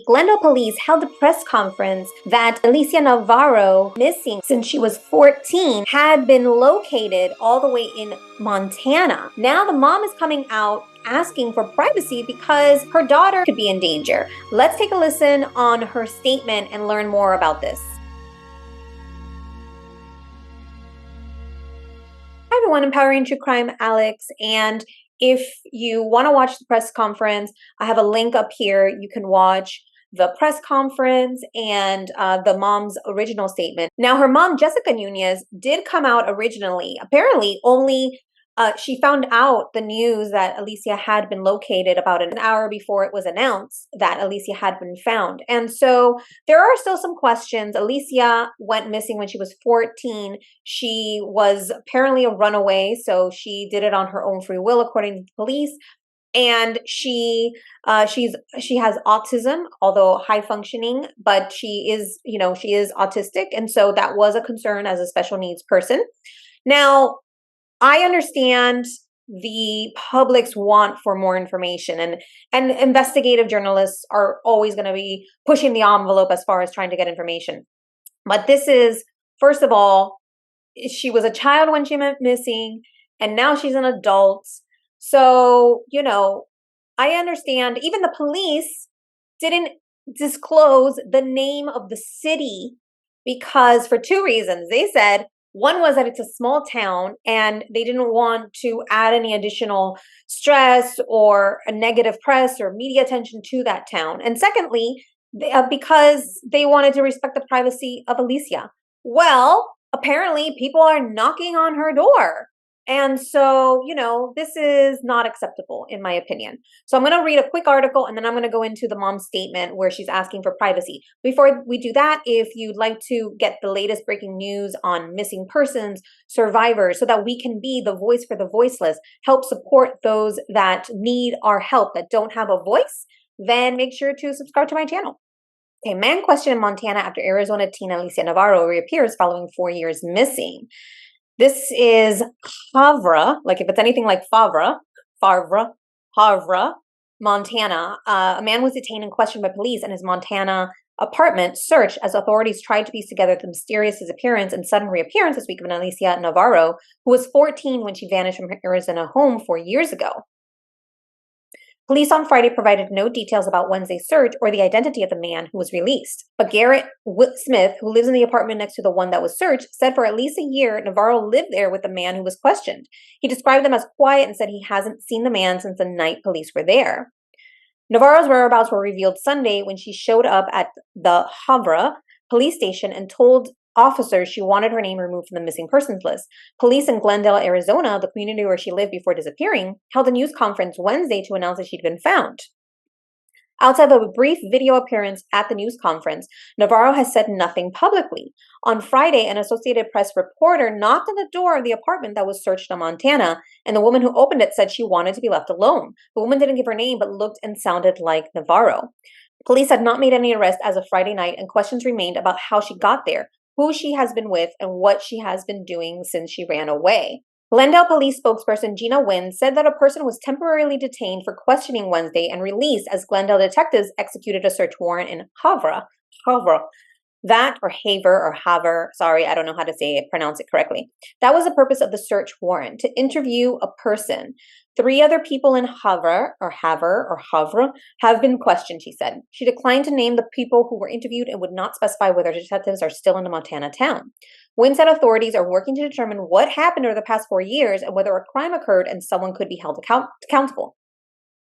Glendale police held a press conference that Alicia Navarro, missing since she was 14, had been located all the way in Montana. Now the mom is coming out asking for privacy because her daughter could be in danger. Let's take a listen on her statement and learn more about this. Hi everyone, Empowering True Crime, Alex, and if you want to watch the press conference, I have a link up here. You can watch the press conference and the mom's original statement. Now, her mom, Jessica Nunez, did come out originally. Apparently, only she found out the news that Alicia had been located about an hour before it was announced that Alicia had been found. And so there are still some questions. Alicia went missing when she was 14. She was apparently a runaway, so she did it on her own free will, according to the police. And she has autism, although high functioning, but she is autistic, and so that was a concern as a special needs person. Now, I understand the public's want for more information, and investigative journalists are always going to be pushing the envelope as far as trying to get information. But this is, first of all, she was a child when she went missing, and now she's an adult. So, I understand even the police didn't disclose the name of the city because for two reasons. They said, one was that it's a small town and they didn't want to add any additional stress or a negative press or media attention to that town. And secondly, because they wanted to respect the privacy of Alicia. Well, apparently people are knocking on her door. And so, this is not acceptable in my opinion. So I'm going to read a quick article and then I'm going to go into the mom's statement where she's asking for privacy. Before we do that, if you'd like to get the latest breaking news on missing persons, survivors, so that we can be the voice for the voiceless, help support those that need our help, that don't have a voice, then make sure to subscribe to my channel. Okay, man questioned in Montana after Arizona teen Alicia Navarro reappears following 4 years missing. This is Havre, like if it's anything like Havre, Montana. A man was detained and questioned by police in his Montana apartment searched as authorities tried to piece together the mysterious disappearance and sudden reappearance this week of Alicia Navarro, who was 14 when she vanished from her Arizona home 4 years ago. Police on Friday provided no details about Wednesday's search or the identity of the man who was released. But Garrett Smith, who lives in the apartment next to the one that was searched, said for at least a year, Navarro lived there with the man who was questioned. He described them as quiet and said he hasn't seen the man since the night police were there. Navarro's whereabouts were revealed Sunday when she showed up at the Havre police station and told officers she wanted her name removed from the missing persons list. Police in Glendale, Arizona, the community where she lived before disappearing, held a news conference Wednesday to announce that she'd been found. Outside of a brief video appearance at the news conference, Navarro has said nothing publicly. On Friday, an Associated Press reporter knocked on the door of the apartment that was searched in Montana, and the woman who opened it said she wanted to be left alone. The woman didn't give her name, but looked and sounded like Navarro. Police had not made any arrests as of Friday night, and questions remained about how she got there, who she has been with, and what she has been doing since she ran away. Glendale police spokesperson Gina Wynn said that a person was temporarily detained for questioning Wednesday and released as Glendale detectives executed a search warrant in Havre. Sorry, I don't know how to pronounce it correctly. That was the purpose of the search warrant, to interview a person. 3 other people in Havre have been questioned, she said. She declined to name the people who were interviewed and would not specify whether detectives are still in the Montana town. Wynn said authorities are working to determine what happened over the past 4 years and whether a crime occurred and someone could be held accountable.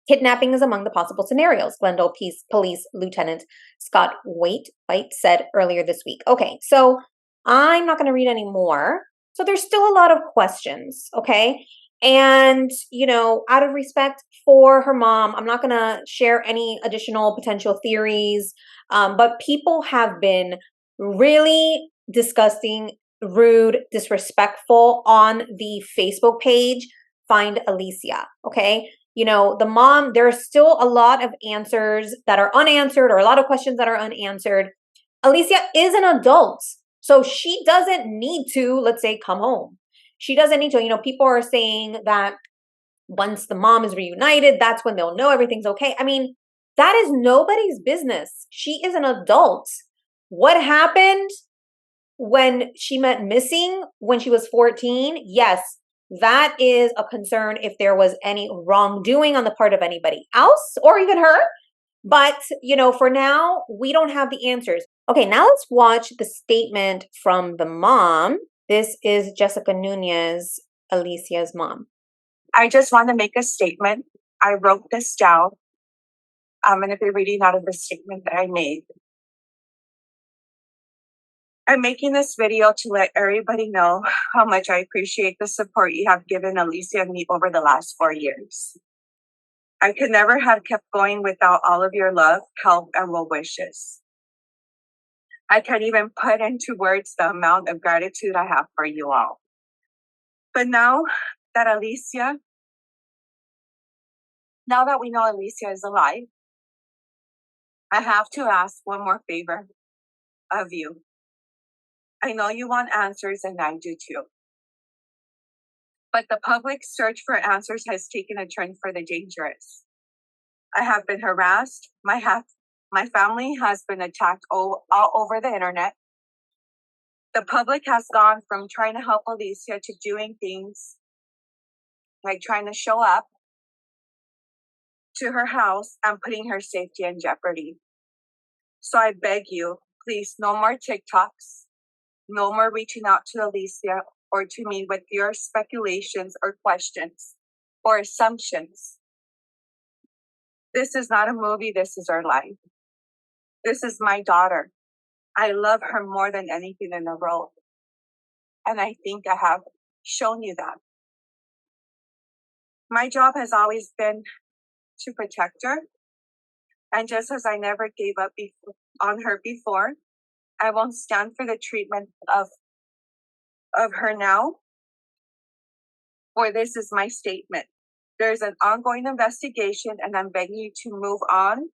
Kidnapping is among the possible scenarios, Glendale Police Lieutenant Scott White said earlier this week. Okay, so I'm not going to read any more. So there's still a lot of questions, okay? And, out of respect for her mom, I'm not going to share any additional potential theories, but people have been really disgusting, rude, disrespectful on the Facebook page, Find Alicia, okay? The mom, there are still a lot of answers that are unanswered or a lot of questions that are unanswered. Alicia is an adult, so she doesn't need to, let's say, come home. She doesn't need to. People are saying that once the mom is reunited, that's when they'll know everything's okay. I mean, That is nobody's business. She is an adult. What happened when she went missing when she was 14? Yes, that is a concern if there was any wrongdoing on the part of anybody else or even her. But, for now, we don't have the answers. Okay, now let's watch the statement from the mom. This is Jessica Nunez, Alicia's mom. I just want to make a statement. I wrote this down. I'm going to be reading out of the statement that I made. I'm making this video to let everybody know how much I appreciate the support you have given Alicia and me over the last 4 years. I could never have kept going without all of your love, help, and well wishes. I can't even put into words the amount of gratitude I have for you all. But now that we know Alicia is alive, I have to ask one more favor of you. I know you want answers, and I do too. But the public search for answers has taken a turn for the dangerous. I have been harassed. My family has been attacked all over the internet. The public has gone from trying to help Alicia to doing things like trying to show up to her house and putting her safety in jeopardy. So I beg you, please, no more TikToks, no more reaching out to Alicia or to me with your speculations or questions or assumptions. This is not a movie, this is our life. This is my daughter. I love her more than anything in the world. And I think I have shown you that. My job has always been to protect her. And just as I never gave up on her before, I won't stand for the treatment of her now. Or this is my statement. There's an ongoing investigation and I'm begging you to move on.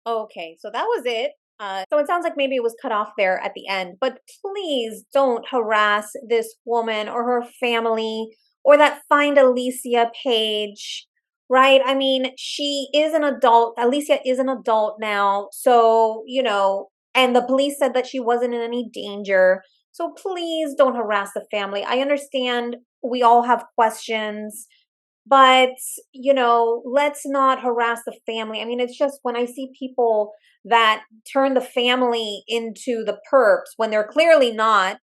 Okay, so that was it. So it sounds like maybe it was cut off there at the end, but please don't harass this woman or her family or that Find Alicia page, right? I mean, she is an adult. Alicia is an adult now. So, and the police said that she wasn't in any danger. So please don't harass the family. I understand we all have questions, but let's not harass the family. I mean, it's just when I see people that turn the family into the perps when they're clearly not,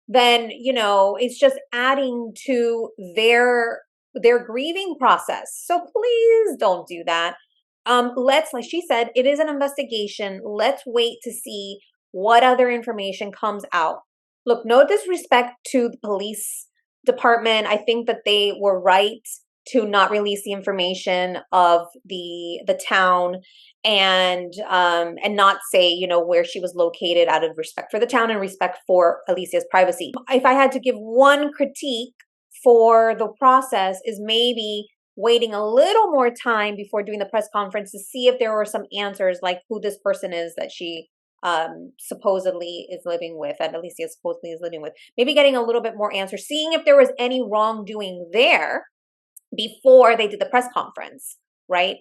then it's just adding to their grieving process. So please don't do that. Let's, like she said, it is an investigation. Let's wait to see what other information comes out. Look, no disrespect to the police department. I think that they were right to not release the information of the town and not say where she was located out of respect for the town and respect for Alicia's privacy. If I had to give one critique for the process, is maybe waiting a little more time before doing the press conference to see if there were some answers, like who this person is that she supposedly is living with, that Alicia supposedly is living with. Maybe getting a little bit more answers, seeing if there was any wrongdoing there before they did the press conference, right?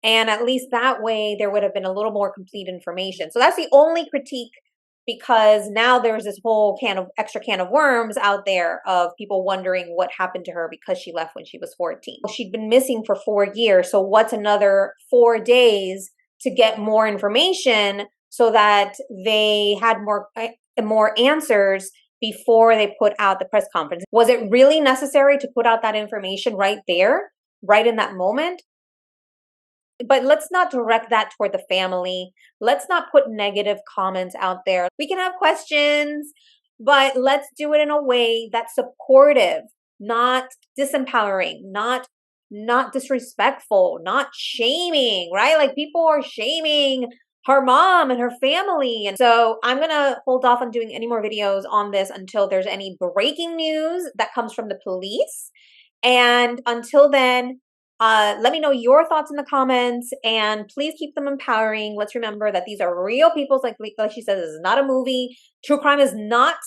And at least that way there would have been a little more complete information. So that's the only critique, because now there's this whole extra can of worms out there of people wondering what happened to her because she left when she was 14. She'd been missing for 4 years. So what's another 4 days to get more information so that they had more answers before they put out the press conference? Was it really necessary to put out that information right there, right in that moment? But let's not direct that toward the family. Let's not put negative comments out there. We can have questions, but let's do it in a way that's supportive, not disempowering, not disrespectful, not shaming, right? Like people are shaming her mom and her family. And so I'm going to hold off on doing any more videos on this until there's any breaking news that comes from the police. And until then, let me know your thoughts in the comments, and please keep them empowering. Let's remember that these are real people. Like she says, this is not a movie. True crime is not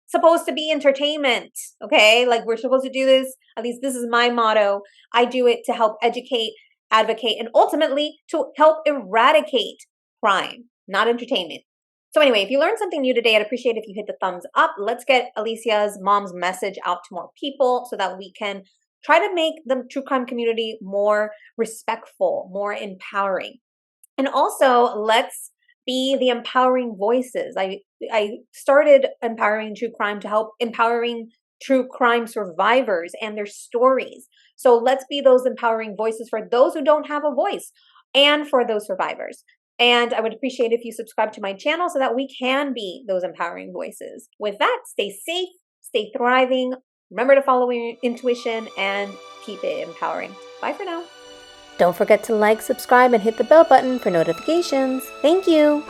supposed to be entertainment, okay? Like, we're supposed to do this, at least this is my motto. I do it to help educate, advocate, and ultimately to help eradicate crime, not entertainment. So anyway, if you learned something new today, I'd appreciate if you hit the thumbs up. Let's get Alicia's mom's message out to more people so that we can try to make the true crime community more respectful, more empowering. And also, let's be the empowering voices. I started empowering true crime to help empowering true crime survivors and their stories. So let's be those empowering voices for those who don't have a voice and for those survivors. And I would appreciate if you subscribe to my channel so that we can be those empowering voices. With that, stay safe, stay thriving. Remember to follow your intuition and keep it empowering. Bye for now. Don't forget to like, subscribe, and hit the bell button for notifications. Thank you.